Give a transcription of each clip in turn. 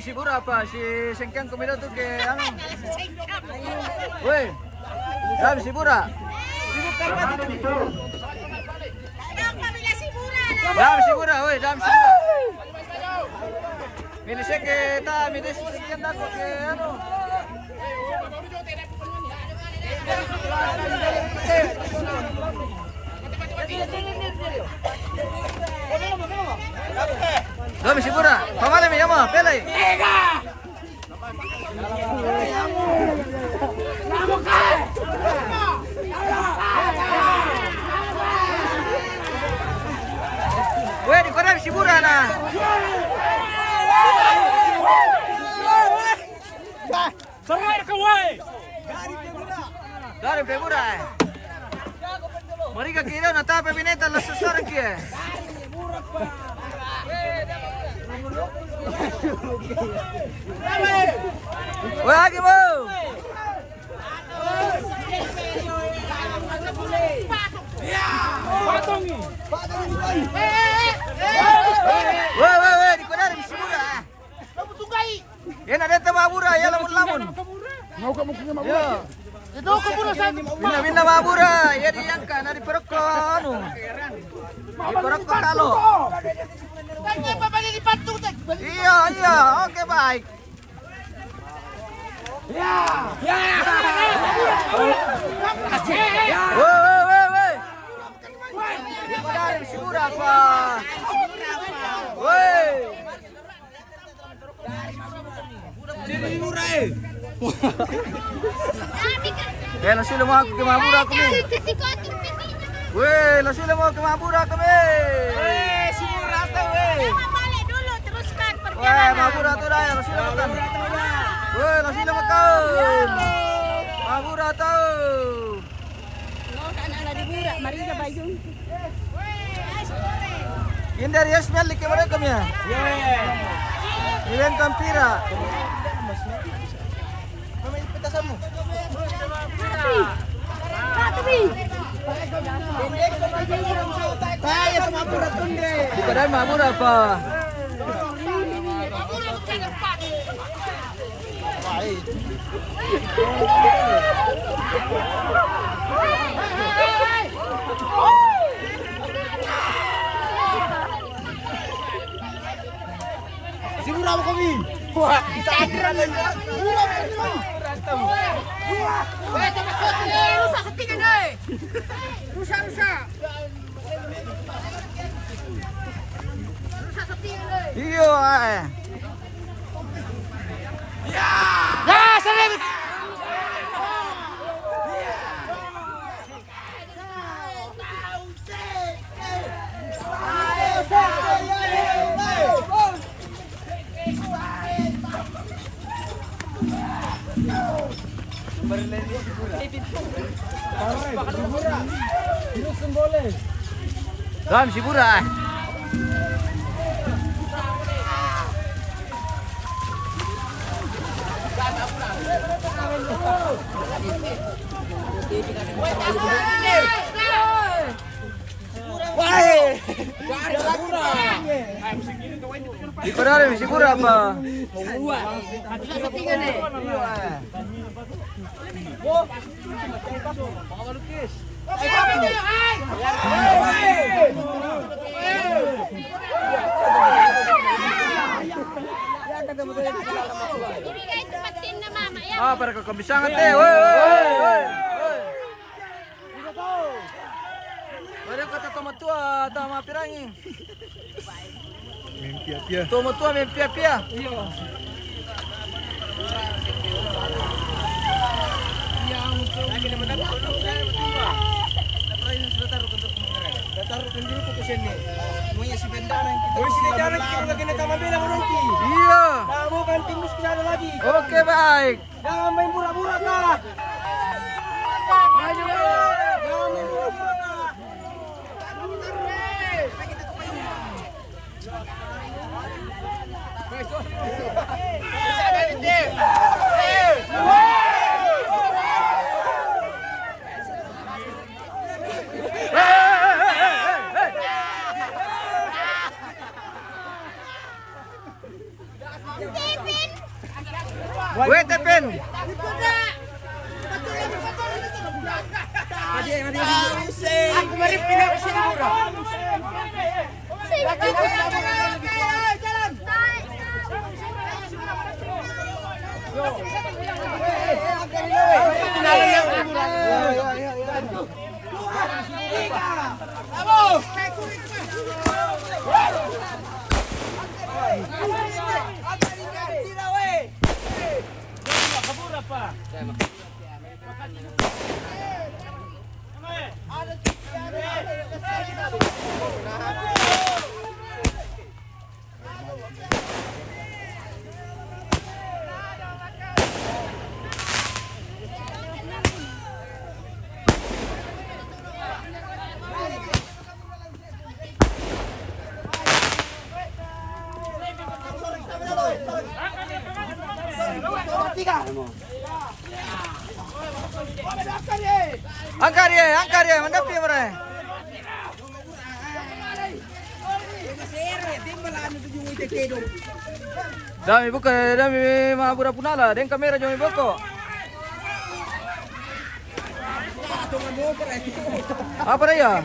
siguro apa si Sengkang kumilo tuh ke ano. Woi. Dam sigura. Dam sigura, woi, dam sigura. Milisnya kita, milis sekian dako ke ano. Dami sigura, pamale mi llama, pelay. Weh, di kolam sigura na. Serai kawai. Dari pemura. Mari ka kira na tape bineta la susara kia. Weh, lagi mau. Weh, di kolam sigura. Yan ada mabura, ya lamun. Mau kamu punya mabura? Itu kabura sa. Bina mabura, ya diangka na di perok ko ano. Di perok ko talo. Kanya pa bali di patung tag. Iya, oke baik. Woi. Di dari sigura apa? Woi. Eh, la sila mo ako ke mabura ko ni. Weh, la sila mo ke mabura ko ni. Sigura ta we. Balik dulu teruskan Weh, mabura tu dah, la sila makan. Weh, la sila makan. Mabura tu. Mari ka bayun. Ini dari Yasmian like mereka ya. Event Tampira. Kami petasanmu. Tapi. Kaya sa mabura tunde. Bukan mabura apa? Sigura mo kami. Wah, kita lagi. Weh, termasuk rusak ketinggan eh. Rusak. Rusak ketinggan eh. Iyo, Ya, salim. Dam sigura. Di kolam sigura apa? Ibigay tempatin na mama ya. Ah, para kebisangan teh. Woi. Baru kata toma tua, tama pirangi. Mimpi apa? Toma tua mimpi apa? Iya. Iya. Kamu kan timus ke sana lagi. Oke, baik. Jangan main pura-pura kah? Maju. Jangan main pura-pura kah? Tipis Aku mari pindah ke sini murah. Angkat dia, mendapi mereka. Dami buka, dami mabura punala, den kamera jomi boko. Apa dia?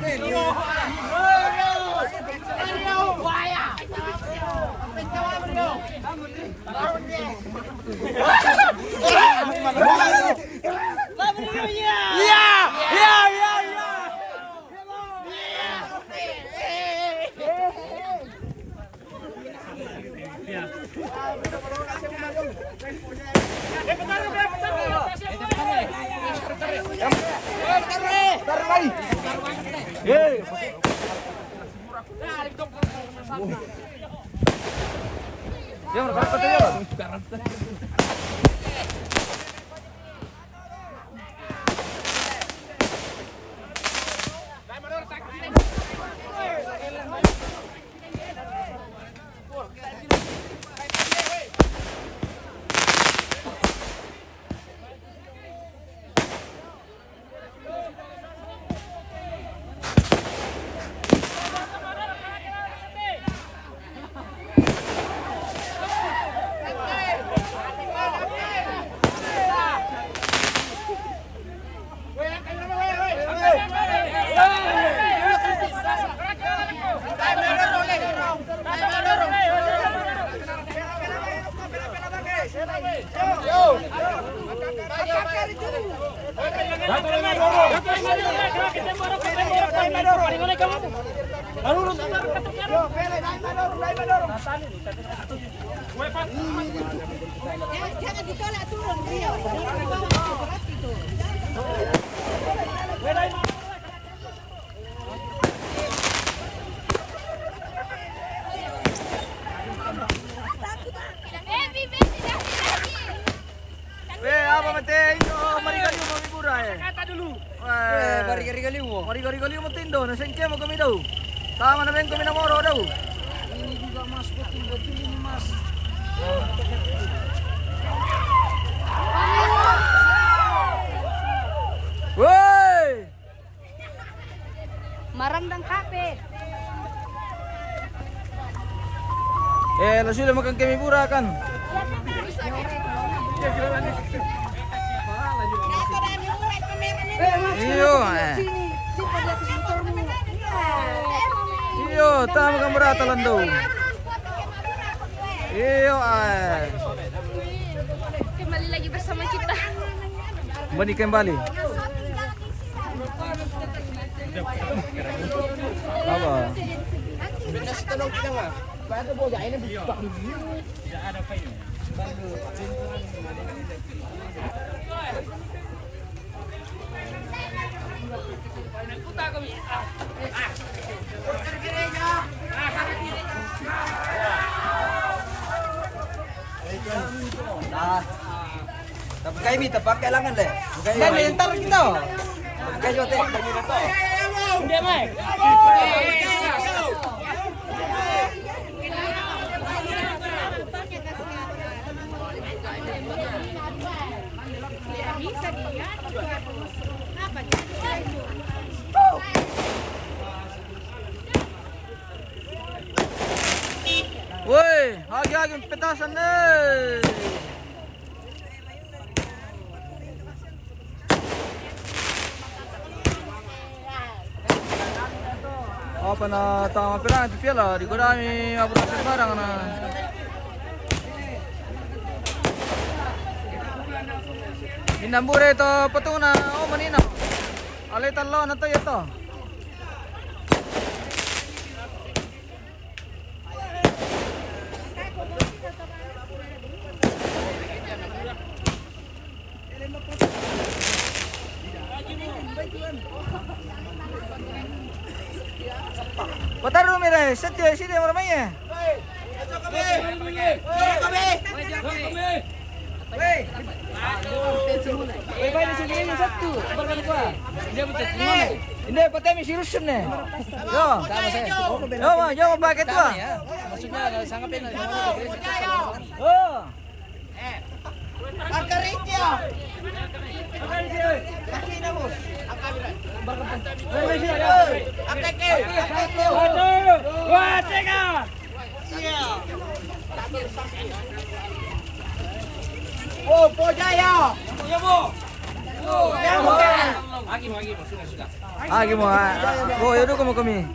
Dia berkata dia. Jangan ditolak turun dia. Apa mate ino mari-gari mo mibura eh. Kata dulu. Mari-gari mo. Mari-gari mo tindo na sengke mo kami daw. Tama na ben kami na moro daw. Ini juga mas betul ini mas. Woi. Marandang kape. Lasu le makan kami bura kan. Iyo. Iyo, tama kang beratalan daw. Iyo ay. Kembali lagi bersama kita. Kembali kembali. Apa? Tapos mi tapak kailangan deh. Dan entar kita. Kayo jote, kami na to. Hindi mai. Bisa dia. Apa? Woi, hagi-hagi petasan nih. Apa na tama pila ti pila di kodami abra barang na. Inambure to patuna o manina. Ale tallo na to ito. Pataru mire, sete sini orang main. Ini patah misi rusun nih. Yo pakai tua. Maksudnya sangat penas. Oh. Margarita. Oh, Pojaya. Agi mo. Oh, yaudah kamu kami.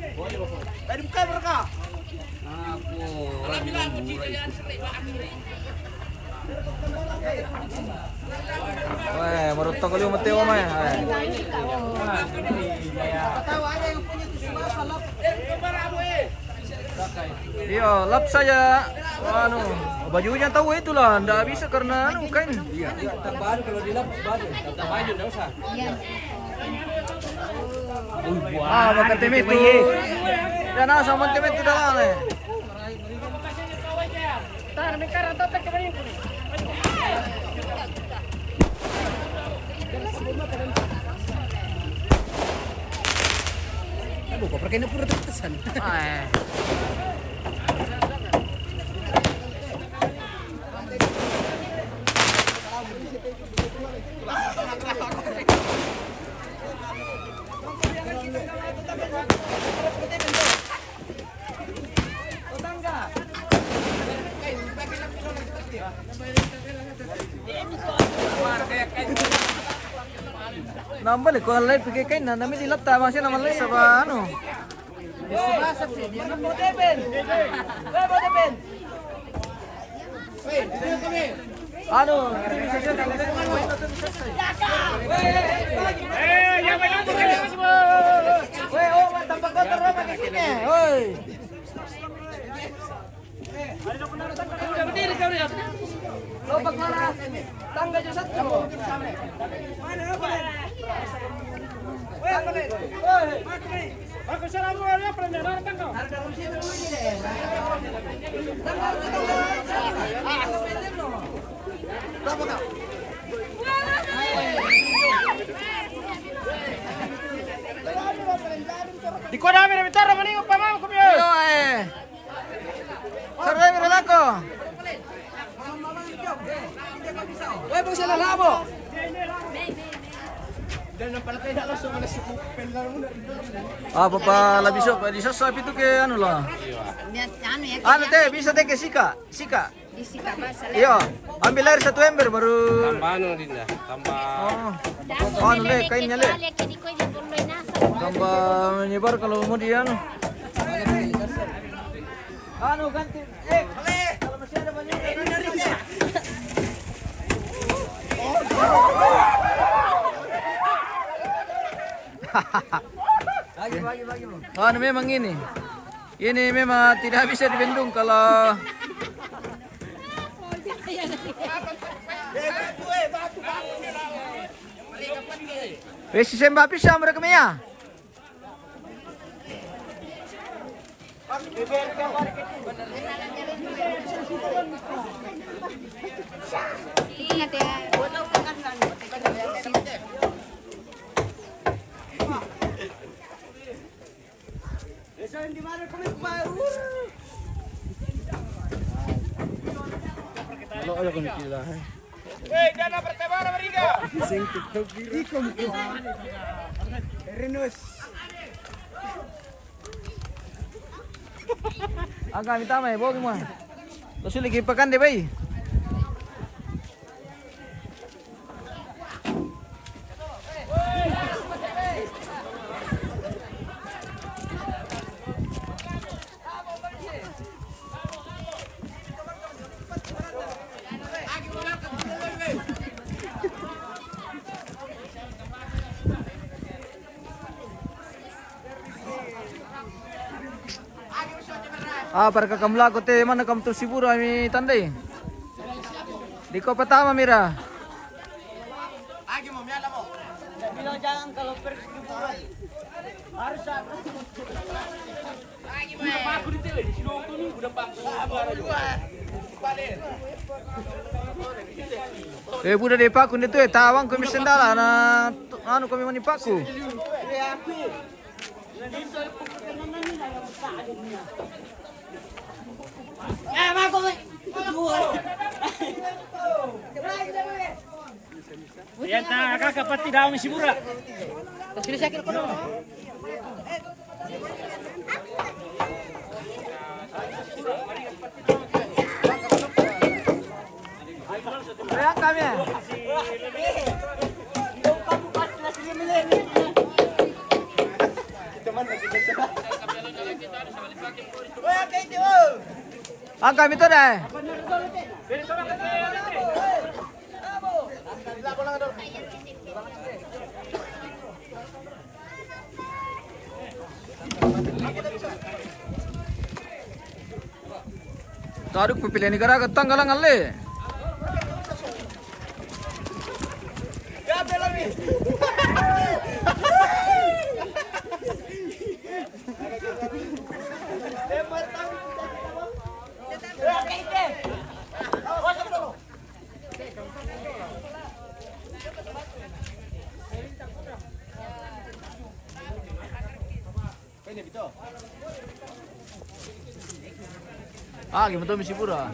Dari buka mereka. Wah, marutok kali umat tewa mah. Iya, lap saja. Anu, bajunya tahu itulah, ndak bisa karena anu kain. Iya, Baru kalau dilap baru. Baju enggak usah. Ah, bakal tim itu. Dan sama tim itu dah lah. Aduh, kok perkene pura terkesan. Nambal ko live pikir kain na namin dilap ta masih naman live sa ba ano. Ano? Weh, oh, tampak kotor apa di sini? Woi. Lobak mana? Tangga jo satu. Mana apa? Aku salam ya perjalanan tangga. Harga kursi itu ini deh. Tangga. Berapa kau? Di kodami na bitara maningo pa ma'am kumyo. Yo Saray mi relako. Wei bang sila labo. Dan nampalakay na langsung na si Kupel na muna. Ah, papa labisok. Di sasabi itu ke anu lah. Anu teh bisa teh ke Sika. Sika. Di Sika ba sa Iya, ambil air 1 ember baru. Tambah anu Dinda, tambah Oh, anu le kainnya le. Tambah menyebar kalau mau dia anu. Anu ganti. Kalau masih ada banyak. Bagi. Anu memang ini. Ini memang tidak bisa dibendung kalau Wes semba bisa mereka ya. Ingat ya. Kalau ada kami kila. Dana pertebara beriga. Sing TikTok diri kami. Renus. Agak minta mai bawa gimana? Terus lagi pakan deh bay. Para kakamla ko te man nakam to Sibura mi tandai. Di ko pertama mira. Bilang jangan kalau pergi kuburan. Harus ada. Buda de paku nito tawang kami sendala na anu kami manipaku. Yan na kakapati daw ni Sibura. Kasi sakit ko no. Kaya kami. Ang kami to na. Taruk pipilihan ni gara ketang galang alle. Gimana tuh misi pura?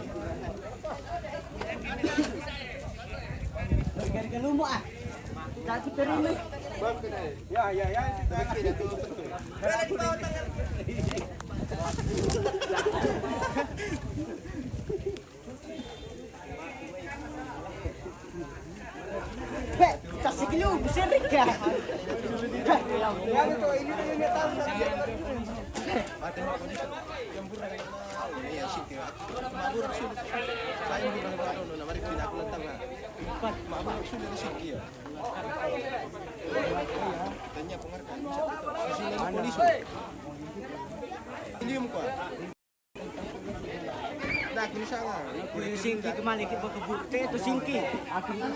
Kasih kilo, bisa mereka. Singki kemana kita ke bukti itu singki. Akhirnya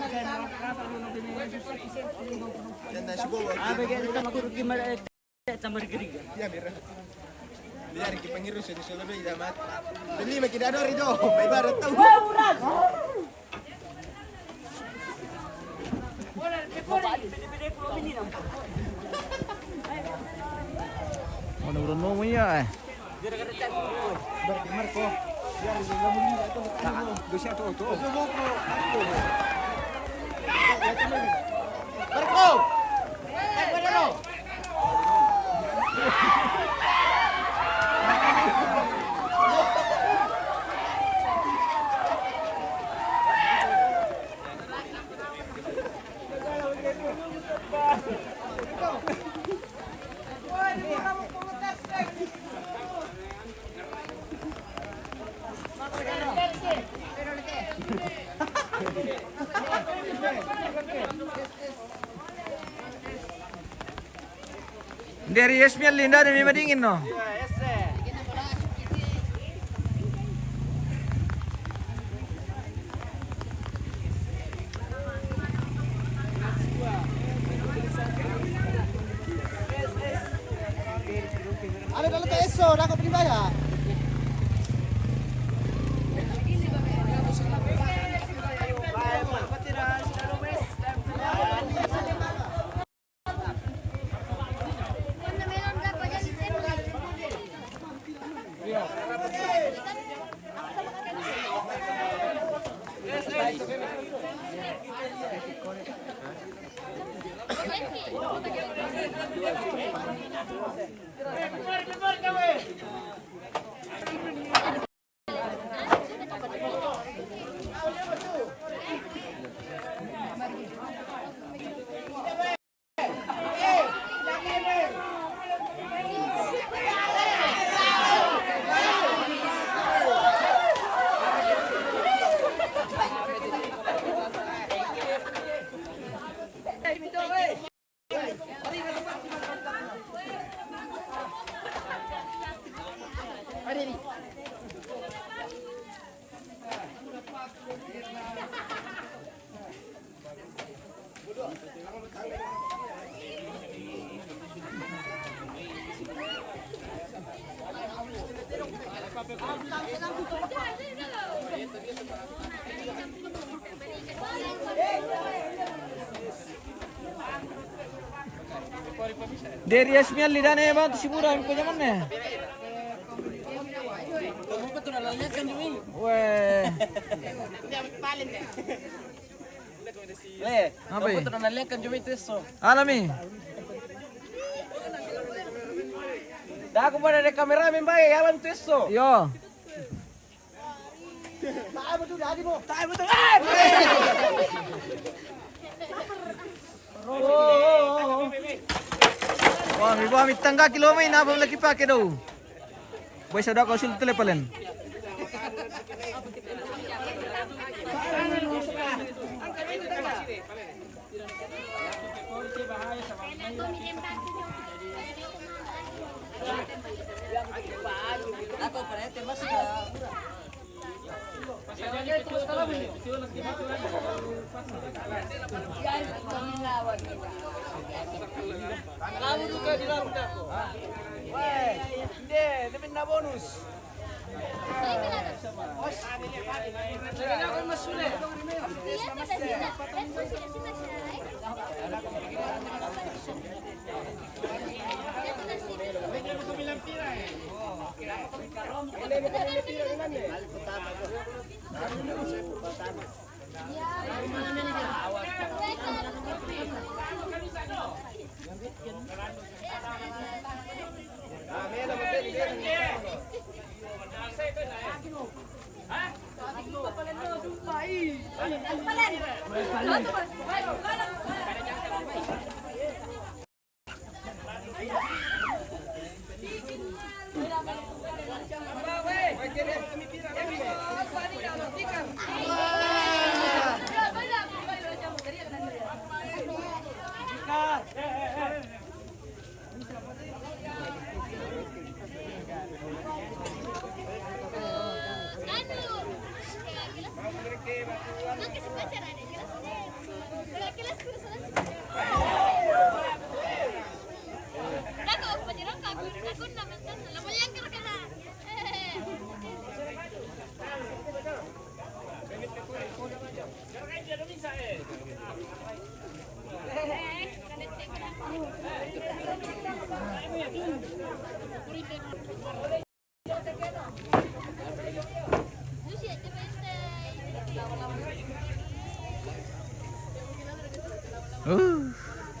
kita mau rugi sama geriga. Ya mira. Biar kita panggil di solo be damat. Beli makin ada rido. Ibarat tahu. Mana urun mo ya? Marco. Dari Yasmian Linda dan Mima dingin no. Ada dalam TSO, dah kau pergi bayar. Dari Yasmian lidane ba si mura ko jaman ne. Kamu betul nalanya kan Jumi? Weh. Kamu betul nalanya kan Jumi teso. Alami. Dah aku pada ada kamera membaik alam teso. Yo. Wah, mi ba mi tangga kilo mai na ba lagi pa ke do. Boy sa ko sul telepalen. Ako parete mas kamu juga di dalam dako. Wah, hindi, namin na bonus. Ako mas sulit.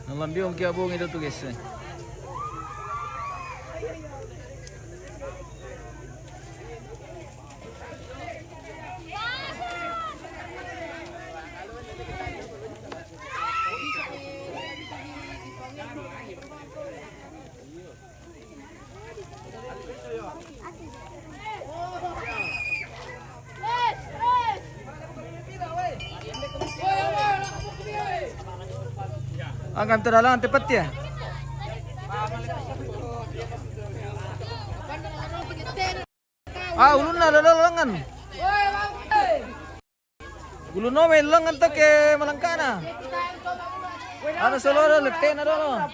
Nalambiong kiabong ito to guys. Angkam terdalang tepat ya. Ulun na lalalangan. Ulun no may lalangan to ke malangkana. Ano solo lete na dolo.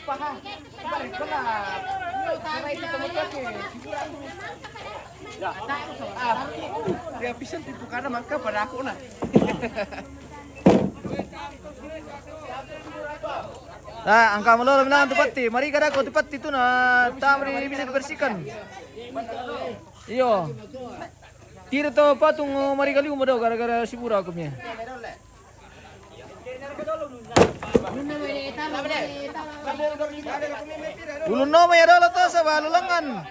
Dia bisa tipu karena maka pada aku nah. Nah, angka melolo bilang tepati. Mari kada ko tepati itu na tamri bisa dibersihkan. Iyo. Tira to patung mari kali umado gara-gara sibura akumnya. Ulun no may adolo to sa balulangan.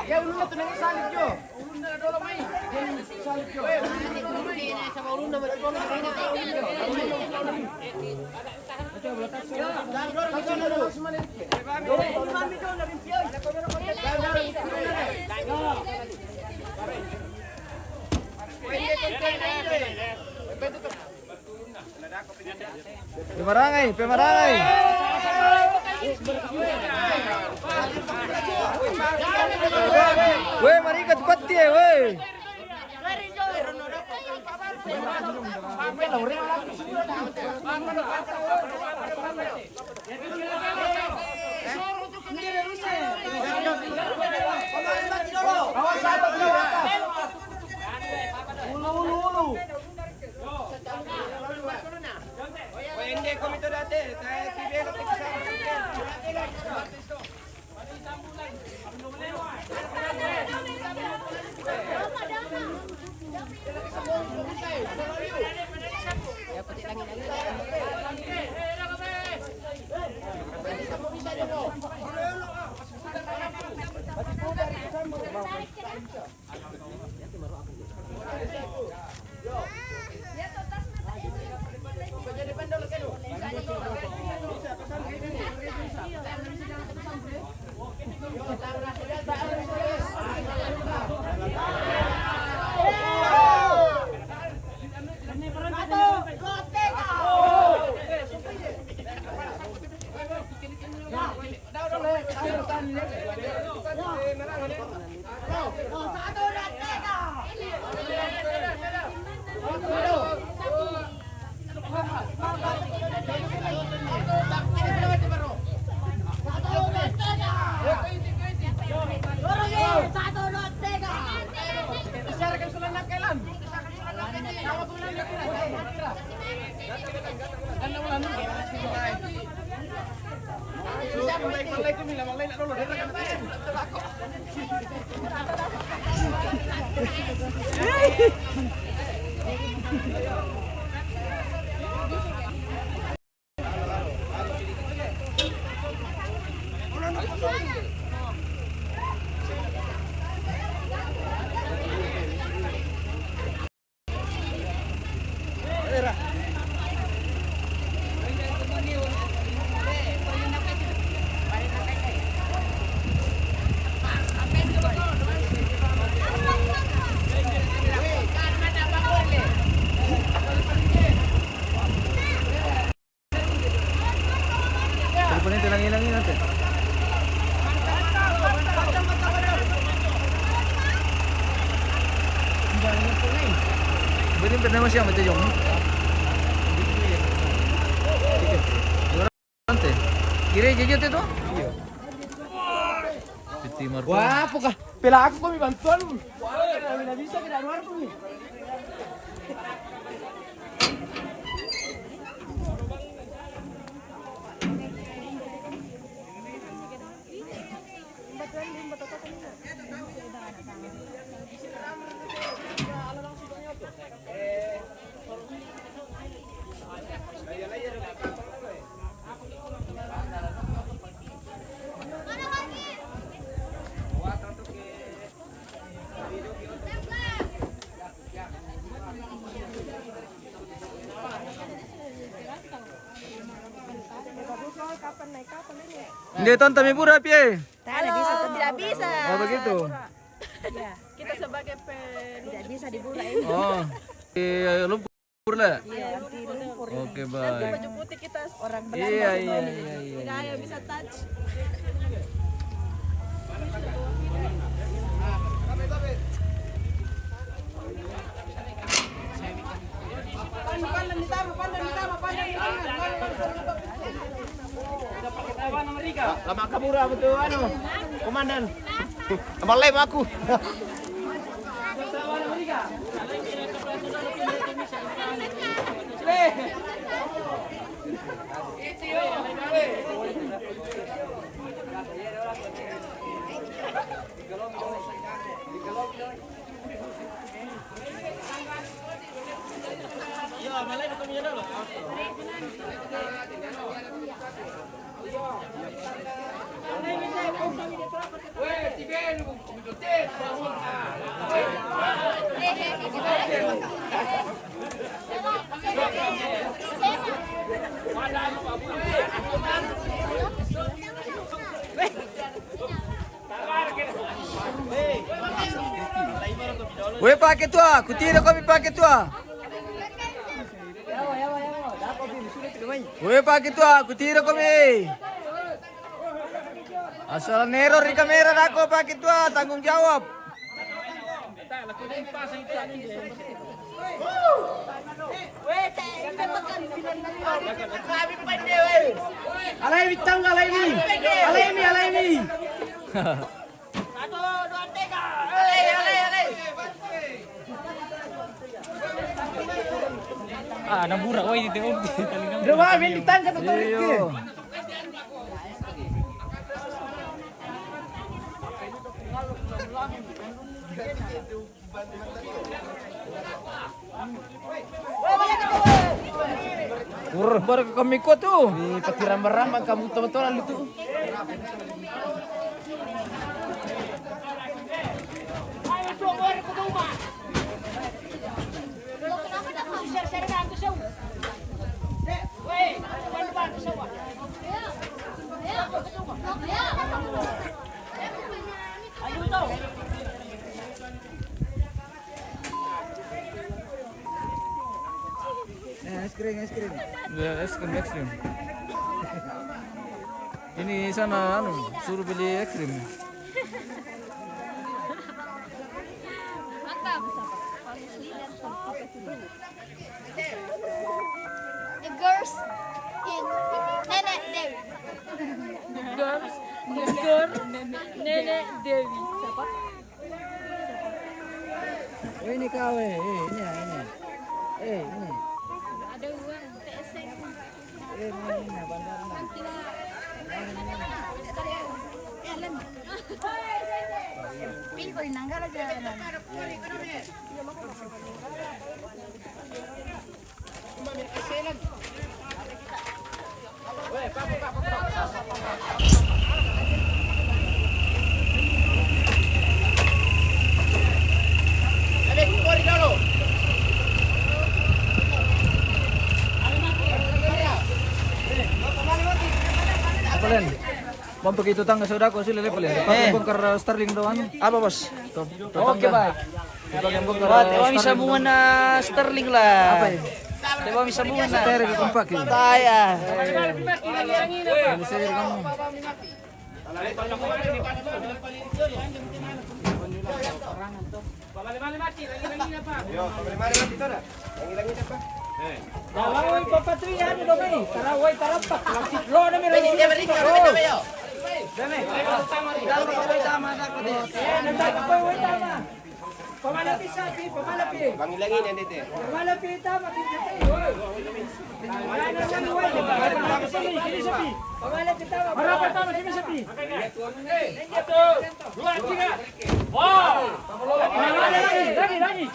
Ya ulun na to nang isalip yo. Ulun na dolo may. Yan isalip yo. Sama ulun na matulong na kay na. Pemarangay, pemarangay. Weh, marikat pati weh. Hindi komito dati. Tayo tibelo Teleponin hilang-hilangin natin. Pwede pernah siya macam yung. Nanti. Kira jejak itu? Iya. Piti marpo. Wah, puka. Pela aku kami bantuan. Wah, tidak bisa kita luar pun. Hindi tonton mi pura pie. Tidak bisa atau tidak bisa. Oh begitu. Ya, kita sebagai tidak bisa dibura ini. Oh. Lumpur lah. Iya, di lumpur. Oke, baik. Baju putih kita orang Belanda. Iya, sih, iya, Tony. iya, iya. Tidak ada yang bisa touch. Lama kabura betul anu. Komandan. Malay aku. Ya, malay betul ya dulu. Ini Weh Pak Ketua, kutira kami Pak Ketua. Weh Pak Ketua, kutira kami. Asal neror di kamera aku Pak Ketua, tanggung jawab. Alay bitang alay mi. Ah, nabura ko ini tengok. Dua min ditangkap atau Iyo. Baru kami kok tuh. Di patiram-rambang kamu betul-betul lalu tuh. Es krim. Ya, es krim. Ini sana suruh beli es krim. The girls in Nenek Dewi. Nenek Dewi. Siapa? Oh, ini kau ini. Ini. Ada uang TSM. Ini bandar. Pilih di Nanggala jalan. Apa Len? Bang begitu tangga saudara sih lele palen. Pakai bongkar Starling doang. Apa bos? Oke baik. Bagian bongkar. Tewa bisa bunga na Sterling lah. Apa ya? Tewa bisa bunga na. Tere kompak ini. Taya. Ini saya kamu. Dawai papatri yan do may. Taraway tarapak. Lo na mi rin. Dame. Tama na ko din. Nandag ko way tama. Pamalapi sabi, pamalapi. Pangilangin yan dito. Pamalapi tama kinsa tayo. Wala na man way. Pamalapi tama. Marapa tama kimi sabi. Ito. Dua tiga. Wow. Lagi.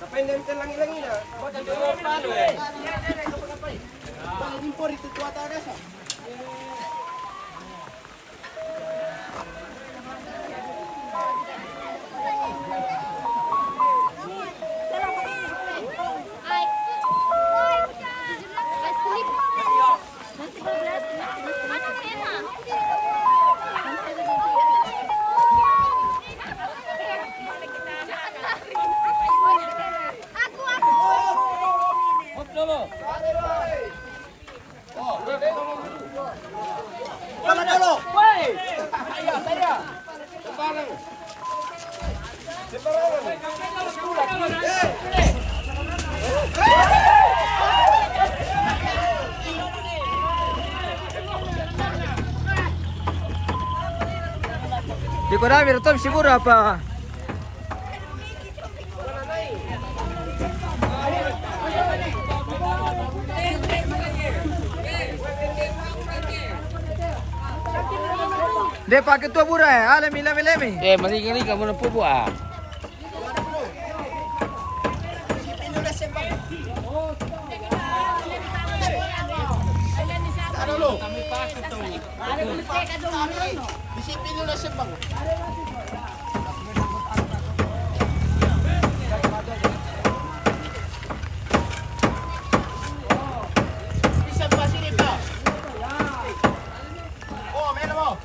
Depende lang-ilangin na. Impor itu tua ta desa. Aku. Di ko namin ito siguro pa. De pakai tua bura ya, lemi. Mali kamu na po ah. Isipin nyo na siya bang. Isang pa, sini pa. Oh, meron mo.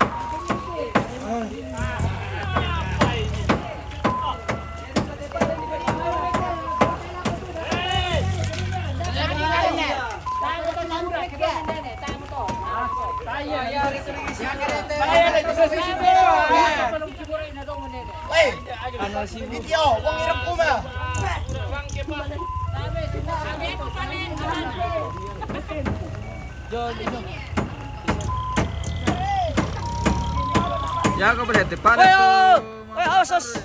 Video, kung hirap kuma. Ya kau boleh depan. Oi, awas.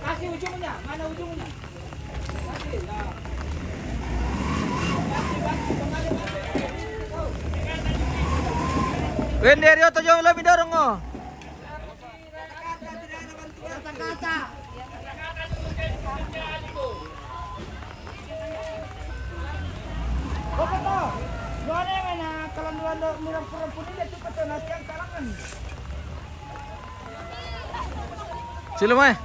Kasih ujungnya, mana ujungnya? Kasih, nah. Wenderio to jong lebih dorong oh. Sila mai.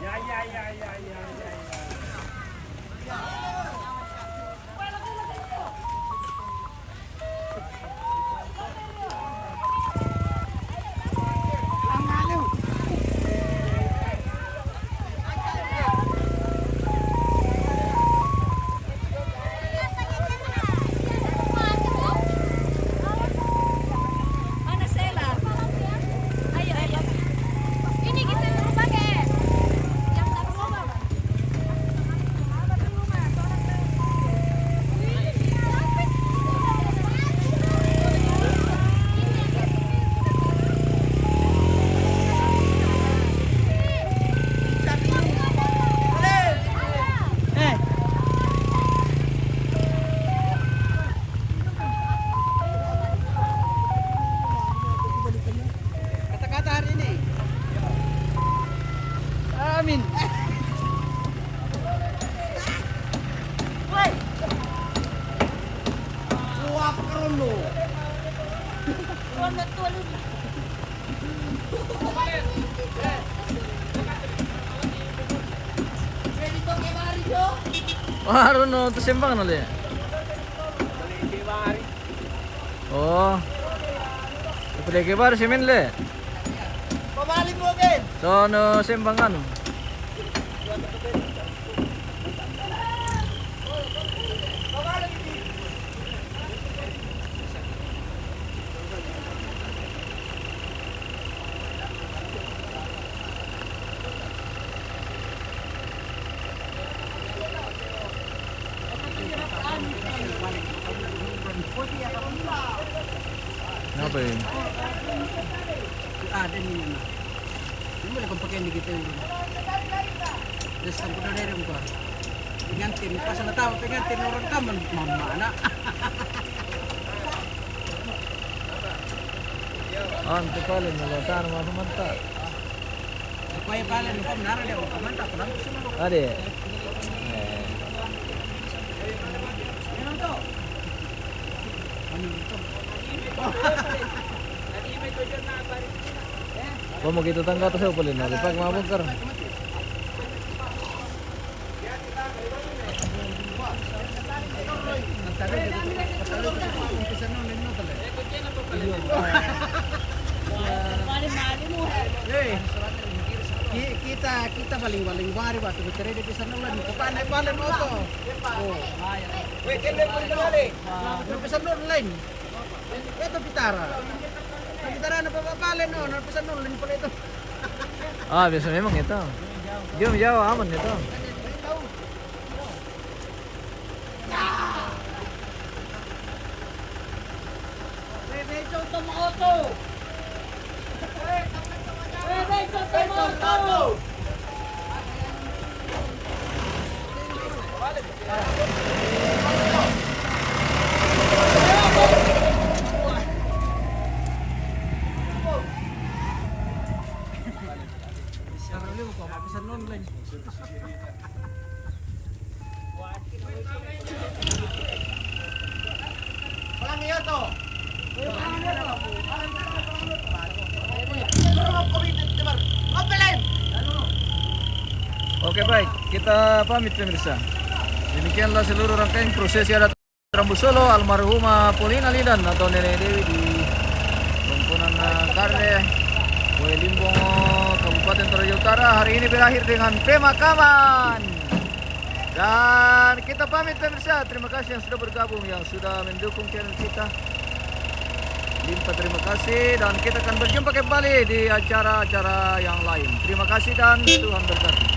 Mana Sela? Ayo. Ini kita mau pakai. Yang tak sama. Kata-kata hari ini. Amin. Kuwap karon lo. Baru no to sembang no le. Oh. Pwede ke baru semen le. Pabalik mo again. So no sembang ano. Apa ini? Ada nih. Ini boleh kau pakai ini gitu. Terus kamu udah dari rumah. Pengantin pas na tahu pengantin orang kaman mama anak. Ante pala nalatan mga manta. Kaya pala nung kamnara dia kamanta ko lang gusto mo. Ade. Ano to? Ano to? Mau kita tangga to sa upalin na pag mabungkar. Kita baling-baling bari waktu bercerai di pisan ulan. Kepanen mo to. Oh, ayan. Wait, kailan mo ito Napisan ulan lain. Ito pitara. Ang pitara na papapalin no, napisan ulan pala ito. Ah, biasa memang itu. Dia menjawab aman itu. Medyo tumoto. Medyo tumoto. Walang iyo to. Oke baik, kita pamit pemirsa. Demikianlah seluruh rangkaian prosesi adat Rambu Solo almarhumah Polina Lidan atau Nenek Dewi di Tumpunan Karne, Kue Limbong, Kabupaten Toraja Utara. Hari ini berakhir dengan pemakaman. Dan kita pamit pemirsa. Terima kasih yang sudah bergabung, yang sudah mendukung channel kita. Limpah terima kasih dan kita akan berjumpa kembali di acara-acara yang lain. Terima kasih dan Tuhan berkati.